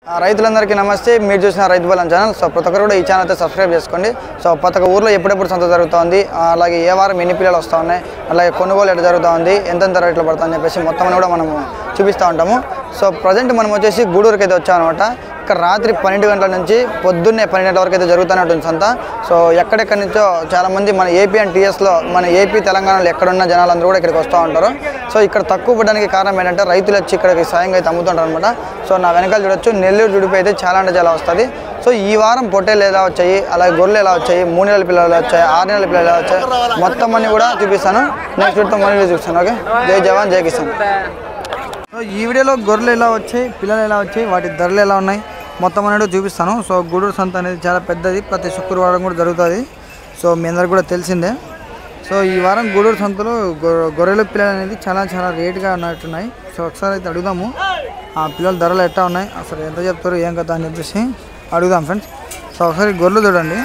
రైతులందరికీ నమస్తే. మీరు చూసిన రైతు బలం ఛానల్. సో ప్రతి ఒక్కరు కూడా ఈ ఛానల్ అయితే సబ్స్క్రైబ్ చేసుకోండి. సో ప్రతి ఒక్క ఊర్లో ఎప్పుడెప్పుడు సంత జరుగుతుంది, అలాగే ఏ వారం ఎన్ని పిల్లలు వస్తూ ఉన్నాయి, అలాగే కొనుగోలు ఎట్లా జరుగుతూ ఉంది, ఎంతెంత రేట్లు పడుతుందని చెప్పేసి మొత్తం కూడా మనము చూపిస్తూ ఉంటాము. సో ప్రజెంట్ మనం వచ్చేసి గూడూరుకి అయితే వచ్చామన్నమాట. ఇక్కడ రాత్రి 12 గంటల నుంచి పొద్దున్నే 12 గంటల వరకు అయితే జరుగుతూనే ఉంటుంది సంత. సో ఎక్కడెక్కడి నుంచో చాలామంది మన ఏపీ అండ్ టీఎస్లో, మన ఏపీ తెలంగాణలో ఎక్కడున్న జనాలందరూ కూడా ఇక్కడికి వస్తూ ఉంటారు. సో ఇక్కడ తక్కువ పడడానికి కారణం ఏంటంటే రైతులు వచ్చి ఇక్కడికి సాయంగా అయితే అమ్ముతుంటారు అనమాట. సో నా వెనకాల చూడొచ్చు నెల్లూరు జుడిపి అయితే చాలా అంటే చాలా వస్తుంది. సో ఈ వారం పొట్టేలు ఎలా వచ్చాయి, అలాగే గొర్రెలు ఎలా వచ్చాయి, 3 నెలల పిల్లలు ఎలా వచ్చాయి, 6 నెలల పిల్లలు ఎలా వచ్చాయి, మొత్తం అన్ని కూడా చూపిస్తాను. నెక్స్ట్ వీడితో మళ్ళీ చూపిస్తాను. ఓకే, జై జవాన్ జై కిసాన్. సో ఈ వీడియోలో గొర్రెలు ఎలా వచ్చాయి, పిల్లలు ఎలా వచ్చాయి, వాటి ధరలు ఎలా ఉన్నాయి, మొత్తం అనేది చూపిస్తాను. సో గూడూరు సంత అనేది చాలా పెద్దది, ప్రతి శుక్రవారం కూడా జరుగుతుంది. సో మీ అందరికి కూడా తెలిసిందే. సో ఈ వారం గూడూరు సంతలో గొర్రెల పిల్లలు అనేది చాలా చాలా రేటుగా ఉన్నట్టున్నాయి. సో ఒకసారి అయితే అడుగుదాము, ఆ పిల్లల ధరలు ఎట్లా ఉన్నాయి, అసలు ఎంత చెప్తారు, ఏం కదా అని చెప్పేసి అడుగుదాం ఫ్రెండ్స్. సో ఒకసారి గొర్రెలు చూడండి,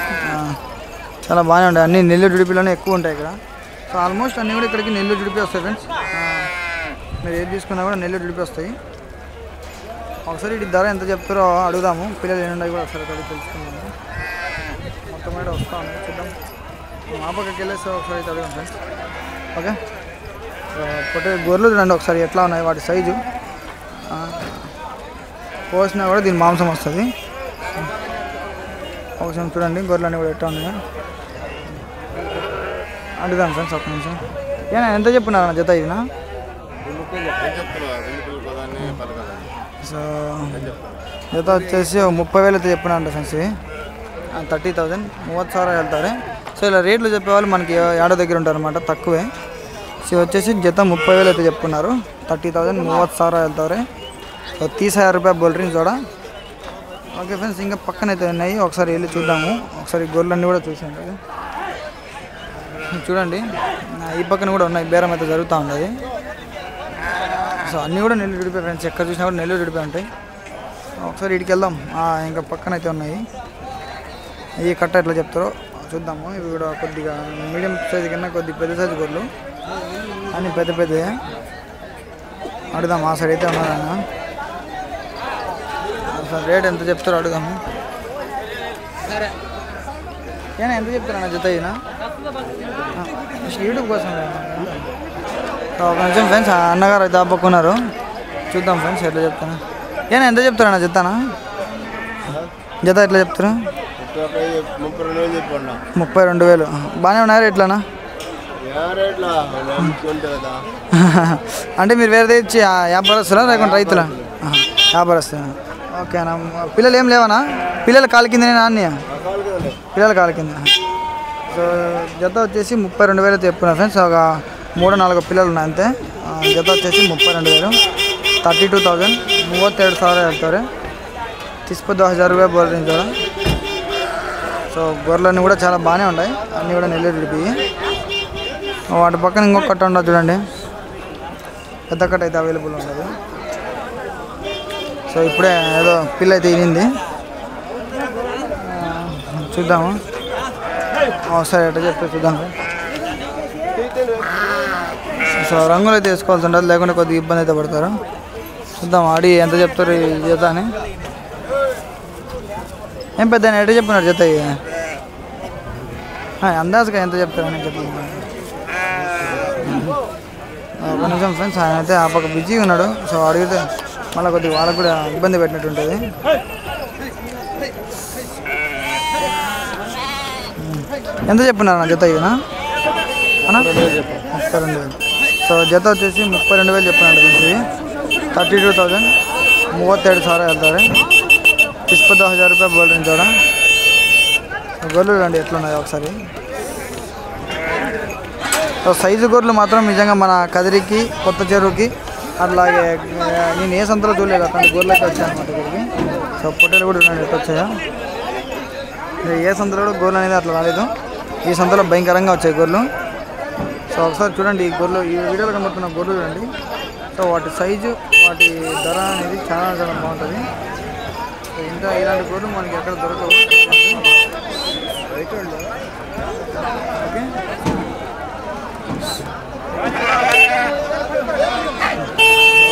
చాలా బాగానే ఉంటాయి. అన్ని నెల్లూరు జుడిపిలోనే ఎక్కువ ఉంటాయి ఇక్కడ. సో ఆల్మోస్ట్ అన్నీ కూడా ఇక్కడికి నెల్లూరు జుడిపి వస్తాయి ఫ్రెండ్స్. మీరు ఏది తీసుకున్నా కూడా నెల్లూరు జుడిపి వస్తాయి. ఒకసారి వీటి ధర ఎంత చెప్తారో అడుగుదాము. పిల్లలు ఏమున్నాయి కూడా ఒకసారి అడిగి తెలుసుకుందాము. మొత్తం కూడా వస్తా ఉన్నాయి, చూద్దాం. మా పక్కకి వెళ్ళేసి ఒకసారి అయితే అడుగుదాం ఫ్రెండ్స్. ఓకే, పొట్టే గొర్రెలు చూడండి ఒకసారి ఎట్లా ఉన్నాయి, వాటి సైజు కోసినా కూడా దీని మాంసం వస్తుంది. ఒకసారి చూడండి గొర్రెలు అన్నీ కూడా ఎట్లా ఉన్నాయో అడుగుదాం ఫ్రెండ్స్. ఒక్క నిమిషం. ఏనా ఎంత చెప్పున్నారా జత ఇదినా? సో జత వచ్చేసి 30,000 అయితే చెప్పినా అంట ఫ్రెండ్స్. 30,000 30,000 వెళ్తారు. సో ఇలా రేట్లు చెప్పేవాళ్ళు మనకి ఏడో దగ్గర ఉంటారు అనమాట, తక్కువే. సో వచ్చేసి జత 30,000 అయితే చెప్పుకున్నారు. 30,000 30,000 వెళ్తారు. సో 30,000 రూపాయలు బోల్డ్రింగ్ చూడ. ఓకే ఫ్రెండ్స్, ఇంకా పక్కన అయితే ఉన్నాయి, ఒకసారి వెళ్ళి చూద్దాము. ఒకసారి గొర్రెలన్నీ కూడా చూసాను చూడండి. ఈ పక్కన కూడా ఉన్నాయి, బేరం అయితే జరుగుతూ ఉంటుంది. సో అన్నీ కూడా నెల్లూరు జుడిపి ఫ్రెండ్స్, ఎక్కడ చూసినా కూడా నెల్లూరు జుడిపి ఉంటాయి. ఒకసారి ఇటుకి వెళ్దాం. ఇంకా పక్కన అయితే ఉన్నాయి. ఈ కట్ట ఎట్లా చెప్తారో చూద్దాము. ఇవి కూడా కొద్దిగా మీడియం సైజు కన్నా కొద్దిగా పెద్ద సైజు గొర్రెలు, అన్నీ పెద్ద పెద్దవి. అడుగుదాం, ఆ సైడ్ అయితే ఉన్నారన్న. అసలు రేట్ ఎంత చెప్తారో అడుగుదాము. ఏనా ఎంత చెప్తారన్న జత అయినా యూట్యూబ్ కోసం? ఒక నిమిషం ఫ్రెండ్స్, అన్నగారు అయితే ఆపక్కున్నారు, చూద్దాం ఫ్రెండ్స్ ఎట్లా చెప్తాను. ఏనా ఎంత చెప్తారన్న జతనా? జత ఎట్లా చెప్తారు? 32,000. బాగానే ఉన్నాయా రేట్లనా? అంటే మీరు వేరే ఇచ్చి వ్యాపారస్తులా లేకుంటే రైతులా? వ్యాపారస్తులా. ఓకేనా. పిల్లలు ఏం లేవనా? పిల్లల కాలు కిందనేనా అన్నీ? పిల్లల కాలు కింద. సో జత వచ్చేసి 32,000 అయితే చెప్పుకున్నా ఫ్రెండ్స్. ఒక 3-4 పిల్లలు ఉన్నాయి అంతే. జత వచ్చేసి 32,000. 32,000 37,000 వెళ్తారు. 10,000 రూపాయలు బోల్డ్రింగ్ కూడా. సో గొర్రెలన్నీ కూడా చాలా బాగానే ఉన్నాయి, అన్నీ కూడా నెల్లూరు జుడిపి. వాటి పక్కన ఇంకొక కట్ట ఉండదు చూడండి, పెద్ద కట్ట అయితే అవైలబుల్ ఉండదు. సో ఇప్పుడే ఏదో పిల్ల అయితే ఇనింది, చూద్దాము. ఒకసారి ఎట్లా చెప్తే చూద్దాం. సో రంగులు అయితే వేసుకోవాల్సి ఉంటుంది, లేకుంటే కొద్దిగా ఇబ్బంది అయితే పడతారు. చూద్దాం ఆడి ఎంత చెప్తారు ఈ జత అని. ఏం పెద్ద ఎట్లా చెప్పున్నారు జత? అందాజుగా ఎంత చెప్తారని చెప్తున్నాను. ఒక నిమిషం ఫ్రెండ్స్, ఆయన అయితే ఆ పక్క బిజీగా ఉన్నాడు. సో అడిగితే మళ్ళీ కొద్దిగా వాళ్ళకు కూడా ఇబ్బంది పెట్టినట్టు ఉంటుంది. ఎంత చెప్పున్నారన్న జత ఇదినా అన్న? 32,000. సో జత వచ్చేసి 32,000 చెప్పున్నాడు ఫ్రెండ్స్. 32,000 37,000 వెళ్తారు. 10,000 రూపాయలు బోల్డ్రింగ్ చూడ. గొర్రెలు చూడండి ఎట్లున్నాయో ఒకసారి. సో సైజు గొర్రెలు మాత్రం నిజంగా మన కదిరికి, కొత్త చెరువుకి, అట్లాగే నేను ఏ సంతలో చూడలేదు అట్లాంటి గొర్రెలు అయితే వచ్చాయి అనమాట ఇక్కడికి. సో పొట్టేలు కూడా చూడండి ఎట్లా వచ్చాయో. ఏ సంతలో కూడా గొర్రెలు అనేది అట్లా రాలేదు, ఈ సంతలో భయంకరంగా వచ్చాయి గొర్రెలు. సో ఒకసారి చూడండి ఈ గొర్రెలు, ఈ వీడియోలో కనబడుతున్న గొర్రెలు చూడండి. సో వాటి సైజు, వాటి ధర అనేది చాలా చాలా బాగుంటుంది. సో ఇంకా ఇలాంటి గొర్రెలు మనకి ఎక్కడ దొరకవు. ఓకే,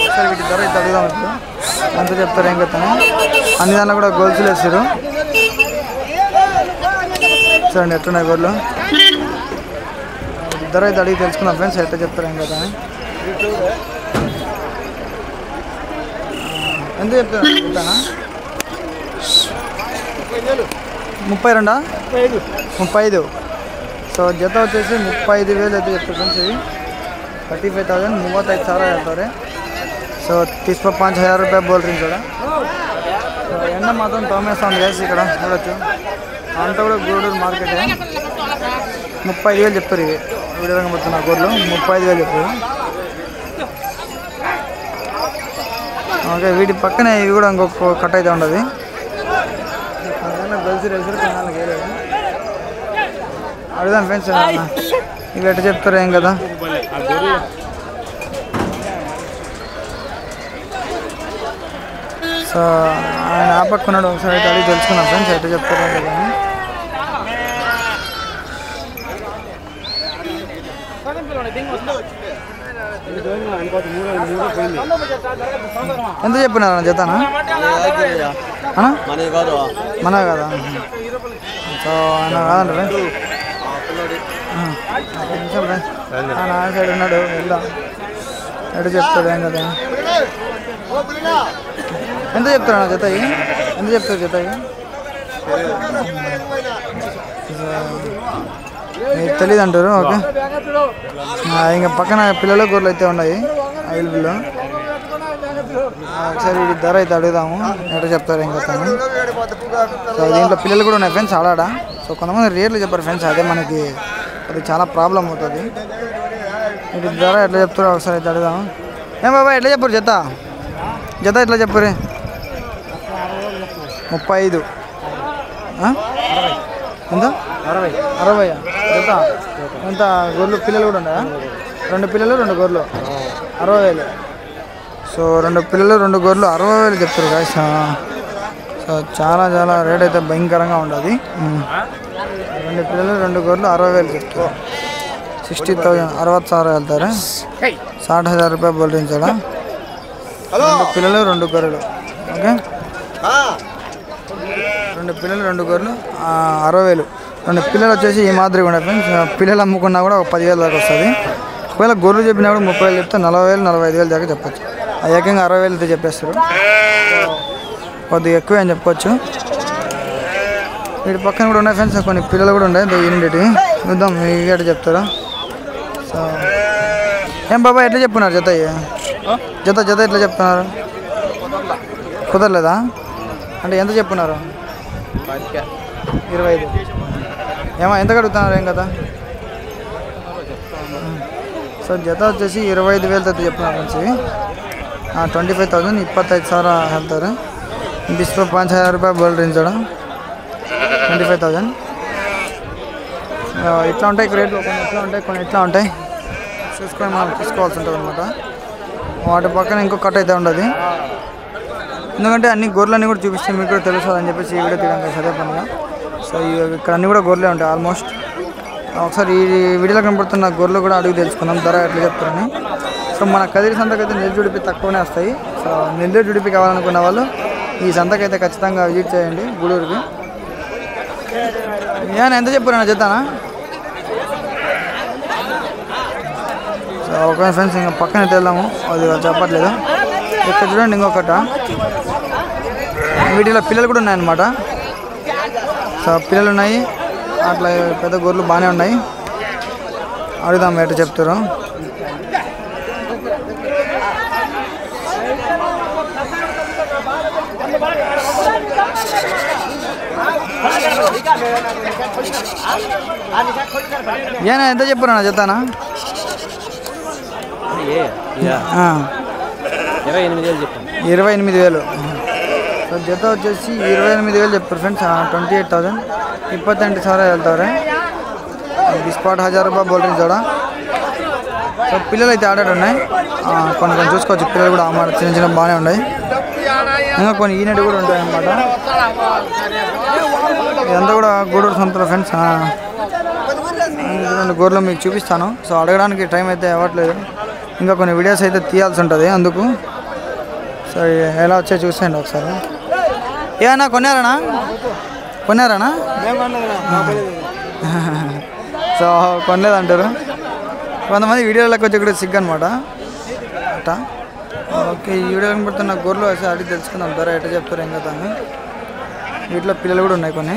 ఒకసారి వీటి ధర అయితే అడుగుదాం. ఇప్పుడు ఎంత చెప్తారు ఏం కదా అన్ని దాంట్లో కూడా గొలుసులు వేస్తారు చూడండి ఎట్లున్నాయి గొర్రెలు ధర అయితే అడిగి తెలుసుకున్నాం ఫ్రెండ్స్ ఎట్లా చెప్తారు ఏం కదా అని ఎంత చెప్తారా 32 35 సో జత వచ్చేసి 35,000 అయితే చెప్తారు ఫ్రెండ్స్ ఇవి 35,000 35,000 ಹೇಳ್ತಾರೆ సో 5,000 రూపాయలు బోల్ రింగ్ కూడా సో ఎండ మాత్రం తోమేస్తుంది వేసి ఇక్కడ చూడొచ్చు అంతా కూడా గూడూరు మార్కెట్ 35,000 చెప్తారు ఇవి ఈ విధంగా మొత్తం నా గోర్లు 35,000 చెప్తారు ఓకే వీటి పక్కనే ఇవి కూడా ఇంకొక కట్ అయితే ఉండదు గెలిసి రేసారు కొన్నాళ్ళకి వేయలేదు అడుగుదాం ఫ్రెండ్స్ ఇవి ఎట్లా చెప్తారు ఏం కదా సో ఆయన ఆపక్కున్నాడు ఒకసారి అయితే అడిగి తెలుసుకున్నాం ఫ్రెండ్స్ ఎట్లా చెప్తారు ఏం కదా ఎంత చెప్పినారు జతనా మన కదా సో ఆయన కాదండి నా సైడ్ ఉన్నాడు వెళ్దాం ఎటు చెప్తాడు ఏం కదా ఎంత చెప్తారు జత ఎంత చెప్తారు జత మీకు తెలియదు అంటారు ఓకే ఇంకా పక్కన పిల్లల గొర్రెలు అయితే ఉన్నాయి అవైలబుల్లో ఒకసారి ధర అయితే అడుగుదాము ఎట్లా చెప్తారు ఏం చెప్తాను సో దీంట్లో పిల్లలు కూడా ఉన్నాయి ఫ్రెండ్స్ ఆడాడ సో కొంతమంది రేట్లు చెప్పారు ఫ్రెండ్స్ అదే మనకి అది చాలా ప్రాబ్లం అవుతుంది వీటి ధర ఎట్లా చెప్తారో ఒకసారి అయితే అడుగుదాము ఏం బాబా ఎట్లా చెప్పారు జత ఎట్లా చెప్పారు 35 ఎంత 60 జత ఎంత గొర్రెలు పిల్లలు కూడా ఉన్నాయా 2 పిల్లలు 2 గొర్రెలు 60,000 సో 2 పిల్లలు 2 గొర్రెలు 60,000 చెప్తారు గాయస్ సో చాలా చాలా రేట్ అయితే భయంకరంగా ఉండదు 2 పిల్లలు 2 గొర్రెలు 60,000 చెప్తారు 60,000 60,000 వెళ్తారు 60,000 రూపాయలు బోల్టించాడా 2 పిల్లలు 2 గొర్రెలు ఓకే 2 పిల్లలు 2 గొర్రెలు 60,000 2 పిల్లలు వచ్చేసి ఈ మాదిరిగా ఉన్నాయి ఫ్రెండ్స్ పిల్లలు అమ్ముకున్నా కూడా 10,000 దాకా వస్తుంది ఒకవేళ గొర్రెలు చెప్పినా కూడా 30,000 చెప్తే 40,000 45,000 దాకా చెప్పచ్చు ఏకంగా 60,000 అయితే చెప్పేస్తారు కొద్దిగా ఎక్కువ అని చెప్పుకోవచ్చు వీటి పక్కన కూడా ఉన్నాయి ఫ్రెండ్స్ కొన్ని పిల్లలు కూడా ఉన్నాయి ఏంటి చూద్దాం ఎట్లా చెప్తారా సో ఏం బాబా ఎట్లా చెప్తున్నారు జత ఎట్లా చెప్తున్నారు కుదరలేదా అంటే ఎంత చెప్తున్నారు 25 ఏమో ఎంత కడుగుతున్నారు ఏం కదా సో జత వచ్చేసి 25,000 అయితే చెప్తున్నారు ఫ్రెండ్స్ 25,000 25,000 ಹೇಳ್ತಾರೆ बीस पर 5,000 रुपये बोल रही जोड़ा 25,000 ఇట్లా ఉంటాయి రేట్లు కొన్ని ఇట్లా ఉంటాయి కొన్ని ఇట్లా ఉంటాయి చూసుకొని మనం తీసుకోవాల్సి ఉంటుంది అనమాట వాటి పక్కన ఇంకో కట్ అయితే ఉండదు ఎందుకంటే అన్ని గొర్రెలన్నీ కూడా చూపిస్తే మీకు కూడా తెలుస్తుంది అని చెప్పేసి ఈ వీడియో తీయడానికి సరే పనిగా సో ఇక్కడ అన్నీ కూడా గొర్రెలే ఉంటాయి ఆల్మోస్ట్ ఒకసారి ఈ వీడియోలో కనపడుతున్న గొర్రెలు కూడా అడిగి తెలుసుకుందాం ధర ఎట్లా చెప్తారని సో మన కదిరి సంతకైతే నెల్లి జుడిపి తక్కువనే వస్తాయి సో నెల్లి జుడిపి కావాలనుకున్న వాళ్ళు ఈ సంతకైతే ఖచ్చితంగా విజిట్ చేయండి గూడూరుకి నేను ఎంత చెప్పాను చెప్తానా సో ఓకే ఫ్రెండ్స్ ఇంకా పక్కన వెళ్దాము అది చెప్పట్లేదు ఇక్కడ చూడండి ఇంకొకట వీటిలో పిల్లలు కూడా ఉన్నాయన్నమాట సో పిల్లలు ఉన్నాయి అట్లా పెద్ద గొర్రెలు బాగానే ఉన్నాయి అడుగుదాం ఎట్లా చెప్తారు ఏనా ఎంత చెప్పారా చెప్తానా 28,000 సో జత వచ్చేసి 28,000 చెప్పారు ఫ్రెండ్స్ 28,000 28,000 వెళ్తారు డిస్పాట్ 1,000 రూపాయలు బోల్ రింగ్ చూడ సో పిల్లలు అయితే ఆడాడు ఉన్నాయి కొన్ని కొన్ని చూసుకోవచ్చు పిల్లలు కూడా అమ్మాడు చిన్న చిన్న బాగానే ఉన్నాయి ఇంకా కొన్ని ఈనెట్ కూడా ఉంటాయి అన్నమాట ఇదంతా కూడా గూడూరు సంతలో ఫ్రెండ్స్ గొర్రెలు మీకు చూపిస్తాను సో అడగడానికి టైం అయితే అవ్వట్లేదు ఇంకా కొన్ని వీడియోస్ అయితే తీయాల్సి ఉంటుంది అందుకు సో ఎలా వచ్చాయి చూసేయండి ఒకసారి. ఏమన్నా కొన్నారానా సో కొనలేదంటారు కొంతమంది వీడియోలోకి వచ్చి కూడా సిగ్గు అనమాట అట్టా. ఓకే, ఈ వీడియో కనబడుతున్న గొర్రెలు వచ్చి అడిగి తెలుసుకుందాం ధర ఎట్లా చెప్తారు ఏం కదా అని. వీటిలో పిల్లలు కూడా ఉన్నాయి కొన్ని,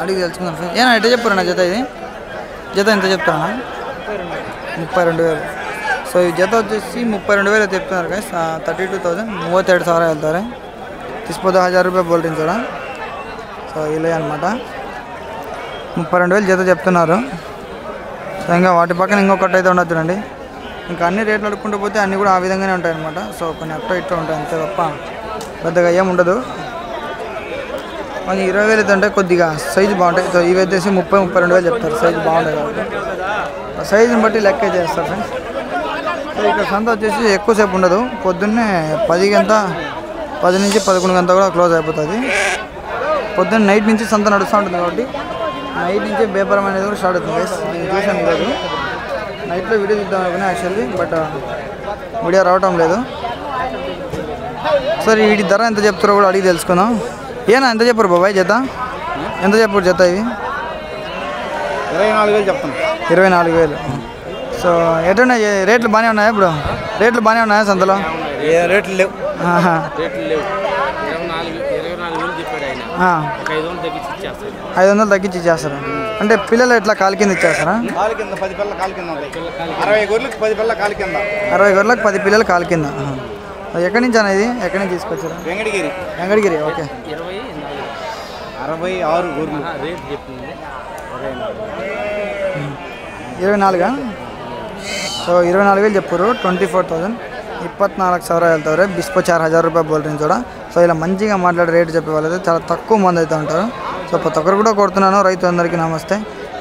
అడిగి తెలుసుకుందాం. ఏనా ఎట్లా చెప్పారన్నా జత? ఇది జత ఎంత చెప్తారా? 32,000. సో ఈ జత వచ్చేసి 32,000 చెప్తున్నారు కదా. 32,000 32,000 వెళ్తారు. తీసిపోతే 1,000 రూపాయలు బోల్టించడా. సో ఇలా అనమాట 32,000 జత చెప్తున్నారు. సో ఇంకా వాటి పక్కన ఇంకొకటి అయితే ఉండదు చూడండి. ఇంకా అన్ని రేట్లు అడుక్కుంటూ పోతే అన్నీ కూడా ఆ విధంగానే ఉంటాయి అనమాట. సో కొన్ని అట్ట ఇట్లా ఉంటాయి అంతే తప్ప పెద్దగా ఏం ఉండదు. కొంచెం 20,000 అయితే ఉంటాయి, కొద్దిగా సైజు బాగుంటాయి. సో ఇవి వచ్చేసి 32,000 చెప్తారు. సైజు బాగుంటాయి కాబట్టి సైజుని బట్టి లెక్క చేస్తారు ఫ్రెండ్స్. సో ఇక్కడ సంత వచ్చేసి ఎక్కువసేపు ఉండదు. పొద్దున్నే 10 నుంచి 11 గంట కూడా క్లోజ్ అయిపోతుంది. పొద్దున్న నైట్ నుంచి సంత నడుస్తూ ఉంటుంది కాబట్టి నైట్ నుంచి వ్యాపారం అనేది కూడా స్టార్ట్ అవుతుంది. నేను చూసాను ఈరోజు నైట్లో వీడియో తీద్దాం అనుకున్నా యాక్చువల్లీ, బట్ వీడియో రావటం లేదు. సరే వీటి ధర ఎంత చెప్తారో కూడా అడిగి తెలుసుకుందాం. ఏనా ఎంత చెప్పారు బాబాయ్ జత? ఎంత చెప్పారు జత? ఇవి 24,000 చెప్తాను. 24,000. సో ఎటున్నాయి రేట్లు? బాగానే ఉన్నాయా ఇప్పుడు? రేట్లు బాగానే ఉన్నాయా సంతలో? రేట్లు లేవు. 500 తగ్గించి ఇచ్చేస్తారా? అంటే పిల్లలు ఎట్లా కాలు కింద ఇచ్చేస్తారా? 10 పిల్లలు కాలు కింద ఉంటాయి. 60 గొర్రెలకు 10 పిల్లలు కాలు కింద. 60 గొర్రెలకు 10 పిల్లలు కాలు కింద. ఎక్కడి నుంచి అన్న ఇది? ఎక్కడి నుంచి తీసుకొచ్చారా? వెంకటగిరి. ఓకే. 66 గొర్రెలు. 24. సో 24,000 చెప్పారు. 24,000 24,000 వెళ్తారు. బిస్పో 4,000 రూపాయలు బోల్టింగ్ కూడా. సో ఇలా మంచిగా మాట్లాడే రేటు చెప్పే వాళ్ళైతే చాలా తక్కువ మంది అయితే ఉంటారు. సో ప్రతి ఒక్కరు కూడా కొడుతున్నాను. రైతులందరికీ నమస్తే.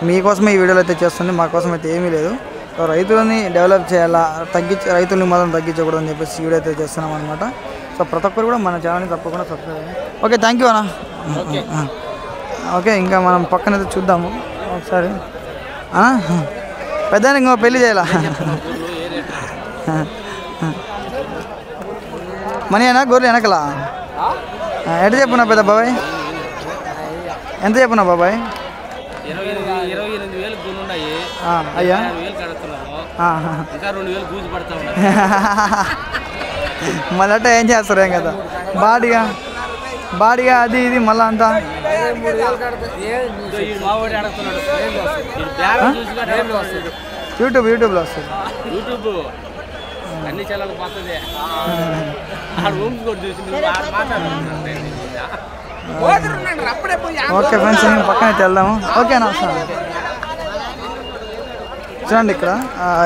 మీకోసమే ఈ వీడియోలు అయితే చేస్తుంది, మాకోసం అయితే ఏమీ లేదు. సో రైతులని డెవలప్ చేయాలా, రైతులని మాత్రం తగ్గించకూడదని చెప్పేసి వీడియో అయితే చేస్తున్నాం అనమాట. సో ప్రతి ఒక్కరు కూడా మన ఛానల్ని తప్పకుండా సబ్స్క్రైబ్ చేయండి. ఓకే, థ్యాంక్ యూ అన్న. ఓకే, ఇంకా మనం పక్కన అయితే చూద్దాము ఒకసారి. పెద్ద ఇంకో పెళ్ళి చేయాలా? మనీ అయినా గొర్రెలు వెనకలా ఎట్లా చెప్పున్నా పెద్ద బాబాయ్? ఎంత చెప్పున్నా బాబాయ్? 28,000 గొర్రెలు ఉన్నాయి. అయ్యా 2,000 కడుతున్నారు. ఇంకా 2,000 గూజు పడతా ఉన్నాయి. మళ్ళీ అంటే ఏం చేస్తారు? ఏం కదా బాడిగా అది ఇది మళ్ళీ అంతా యూట్యూబ్లో వస్తుంది. అన్ని చాలా పోతుంది. ఓకే ఫ్రెండ్స్, మేము పక్కన అయితే వెళ్దాము. ఓకేనా? చూడండి ఇక్కడ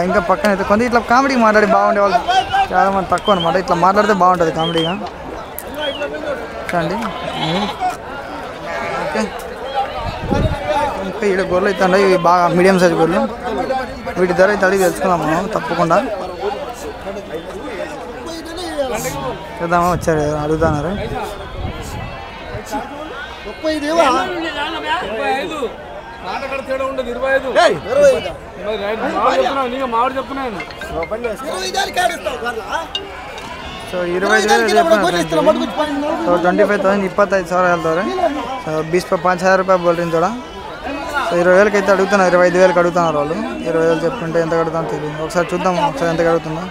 ఇంకా పక్కన అయితే కొంత ఇట్లా కామెడీకి మాట్లాడి బాగుండే వాళ్ళు చాలా మంది తక్కువ అనమాట. ఇట్లా మాట్లాడితే బాగుంటుంది కామెడీగా. చూడండి ఓకే. ఇంకా ఇక్కడ గొర్రెలు అయితే ఉన్నాయి. ఇవి బాగా మీడియం సైజ్ గొర్రెలు. వీటి ధర అయితే అడిగి తెలుసుకుందాం మనం తప్పకుండా. చూద్దామా? వచ్చారు అడుగుతున్నారు. సో 25,000 చెప్పిన. సో 25,000 25,000 వెళ్తారు. సో 5,000 రూపాయలు బోల్టింగ్ కూడా. సో 20,000 అయితే అడుగుతున్నారు. 25,000 అడుగుతున్నారు వాళ్ళు. 20,000 చెప్తుంటే ఎంత కడుగుతాను తెలియదు. ఒకసారి చూద్దాం ఒకసారి ఎంత కడుగుతుందో.